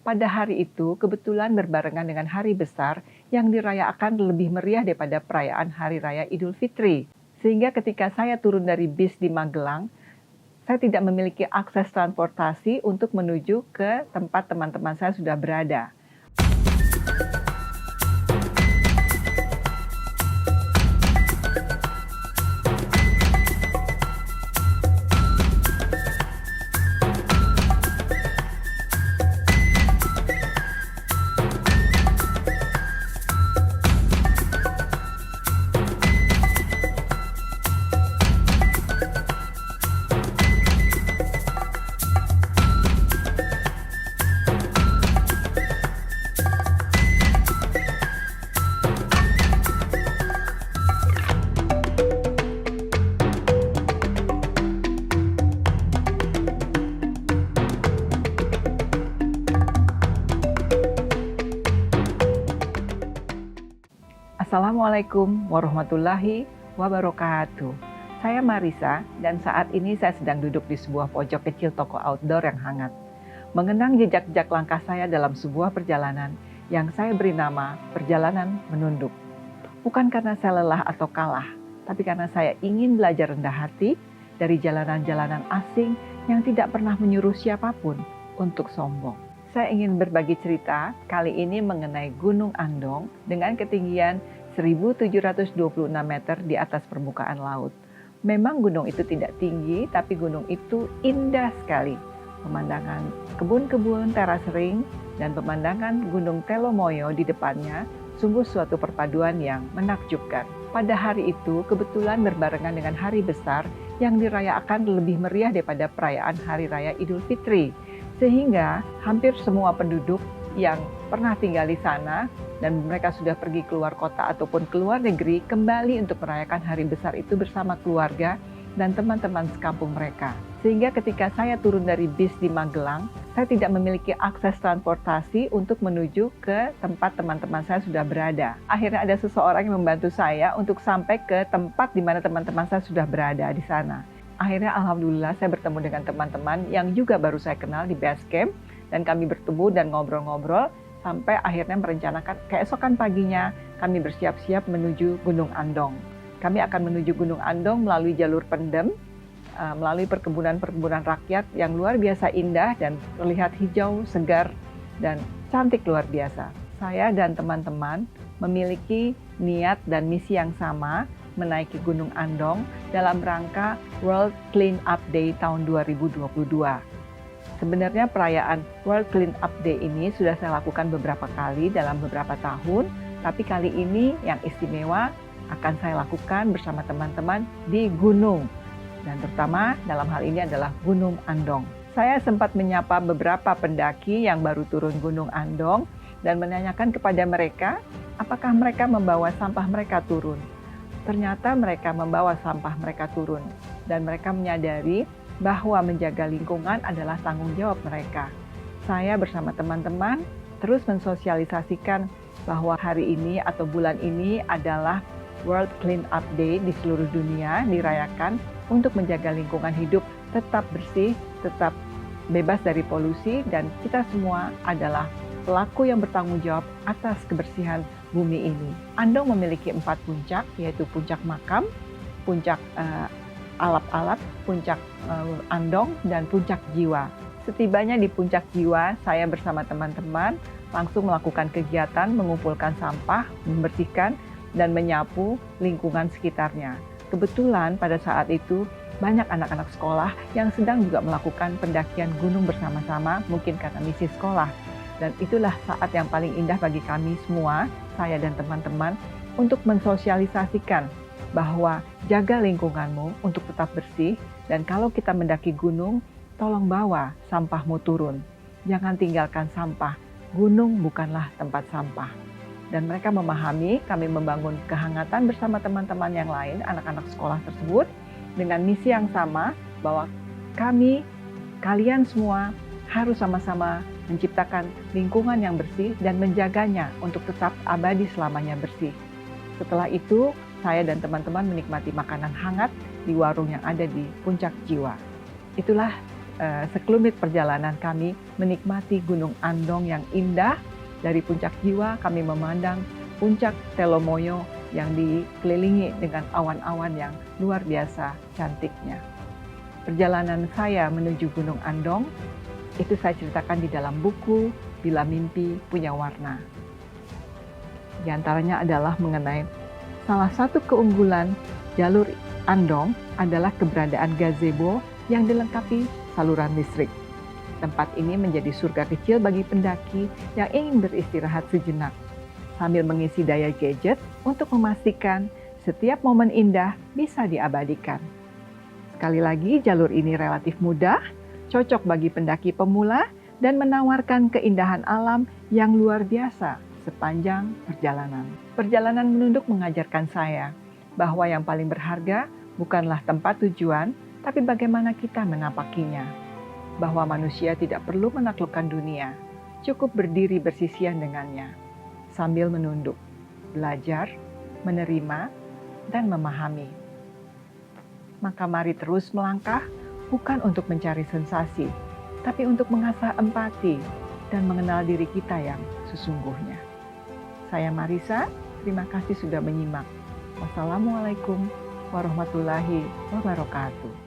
Pada hari itu, kebetulan berbarengan dengan hari besar yang dirayakan lebih meriah daripada perayaan Hari Raya Idul Fitri. Sehingga ketika saya turun dari bis di Magelang, saya tidak memiliki akses transportasi untuk menuju ke tempat teman-teman saya sudah berada. Assalamualaikum warahmatullahi wabarakatuh. Saya Marisa dan saat ini saya sedang duduk di sebuah pojok kecil toko outdoor yang hangat. Mengenang jejak-jejak langkah saya dalam sebuah perjalanan yang saya beri nama Perjalanan Menunduk. Bukan karena saya lelah atau kalah, tapi karena saya ingin belajar rendah hati dari jalanan-jalanan asing yang tidak pernah menyuruh siapapun untuk sombong. Saya ingin berbagi cerita kali ini mengenai Gunung Andong dengan ketinggian 1726 meter di atas permukaan laut. Memang gunung itu tidak tinggi, tapi gunung itu indah sekali. Pemandangan kebun-kebun teras ring dan pemandangan Gunung Telomoyo di depannya sungguh suatu perpaduan yang menakjubkan. Pada hari itu kebetulan berbarengan dengan hari besar yang dirayakan lebih meriah daripada perayaan Hari Raya Idul Fitri. Sehingga hampir semua penduduk yang pernah tinggal di sana dan mereka sudah pergi keluar kota ataupun keluar negeri kembali untuk merayakan hari besar itu bersama keluarga dan teman-teman sekampung mereka. Sehingga ketika saya turun dari bis di Magelang, saya tidak memiliki akses transportasi untuk menuju ke tempat teman-teman saya sudah berada. Akhirnya ada seseorang yang membantu saya untuk sampai ke tempat di mana teman-teman saya sudah berada di sana. Akhirnya alhamdulillah saya bertemu dengan teman-teman yang juga baru saya kenal di base camp dan kami bertemu dan ngobrol-ngobrol sampai akhirnya merencanakan keesokan paginya kami bersiap-siap menuju Gunung Andong. Kami akan menuju Gunung Andong melalui jalur pendem, melalui perkebunan-perkebunan rakyat yang luar biasa indah dan terlihat hijau, segar, dan cantik luar biasa. Saya dan teman-teman memiliki niat dan misi yang sama menaiki Gunung Andong dalam rangka World Clean Up Day tahun 2022. Sebenarnya perayaan World Clean Up Day ini sudah saya lakukan beberapa kali dalam beberapa tahun, tapi kali ini yang istimewa akan saya lakukan bersama teman-teman di gunung, dan terutama dalam hal ini adalah Gunung Andong. Saya sempat menyapa beberapa pendaki yang baru turun Gunung Andong dan menanyakan kepada mereka apakah mereka membawa sampah mereka turun. Ternyata mereka membawa sampah mereka turun dan mereka menyadari bahwa menjaga lingkungan adalah tanggung jawab mereka. Saya bersama teman-teman terus mensosialisasikan bahwa hari ini atau bulan ini adalah World Clean Up Day di seluruh dunia dirayakan untuk menjaga lingkungan hidup tetap bersih, tetap bebas dari polusi, dan kita semua adalah pelaku yang bertanggung jawab atas kebersihan bumi ini. Andong memiliki 4 puncak, yaitu Puncak Makam, Puncak Alap-Alap, Puncak Andong, dan Puncak Jiwa. Setibanya di Puncak Jiwa, saya bersama teman-teman langsung melakukan kegiatan mengumpulkan sampah, membersihkan, dan menyapu lingkungan sekitarnya. Kebetulan pada saat itu banyak anak-anak sekolah yang sedang juga melakukan pendakian gunung bersama-sama, mungkin karena misi sekolah. Dan itulah saat yang paling indah bagi kami semua, saya dan teman-teman, untuk mensosialisasikan bahwa jaga lingkunganmu untuk tetap bersih, dan kalau kita mendaki gunung, tolong bawa sampahmu turun. Jangan tinggalkan sampah, gunung bukanlah tempat sampah. Dan mereka memahami, kami membangun kehangatan bersama teman-teman yang lain, anak-anak sekolah tersebut, dengan misi yang sama, bahwa kalian semua harus sama-sama menciptakan lingkungan yang bersih dan menjaganya untuk tetap abadi selamanya bersih. Setelah itu, saya dan teman-teman menikmati makanan hangat di warung yang ada di Puncak Jiwa. Itulah sekelumit perjalanan kami menikmati Gunung Andong yang indah. Dari puncak jiwa kami memandang puncak Telomoyo yang dikelilingi dengan awan-awan yang luar biasa cantiknya. Perjalanan saya menuju Gunung Andong itu saya ceritakan di dalam buku Bila Mimpi Punya Warna. Di antaranya adalah mengenai salah satu keunggulan jalur Andong adalah keberadaan gazebo yang dilengkapi saluran listrik. Tempat ini menjadi surga kecil bagi pendaki yang ingin beristirahat sejenak, sambil mengisi daya gadget untuk memastikan setiap momen indah bisa diabadikan. Sekali lagi, jalur ini relatif mudah, cocok bagi pendaki pemula, dan menawarkan keindahan alam yang luar biasa sepanjang perjalanan. Perjalanan menunduk mengajarkan saya bahwa yang paling berharga bukanlah tempat tujuan, tapi bagaimana kita menapakinya. Bahwa manusia tidak perlu menaklukkan dunia, cukup berdiri bersisian dengannya, sambil menunduk, belajar, menerima, dan memahami. Maka mari terus melangkah, bukan untuk mencari sensasi, tapi untuk mengasah empati dan mengenal diri kita yang sesungguhnya. Saya Marisa, terima kasih sudah menyimak. Wassalamualaikum warahmatullahi wabarakatuh.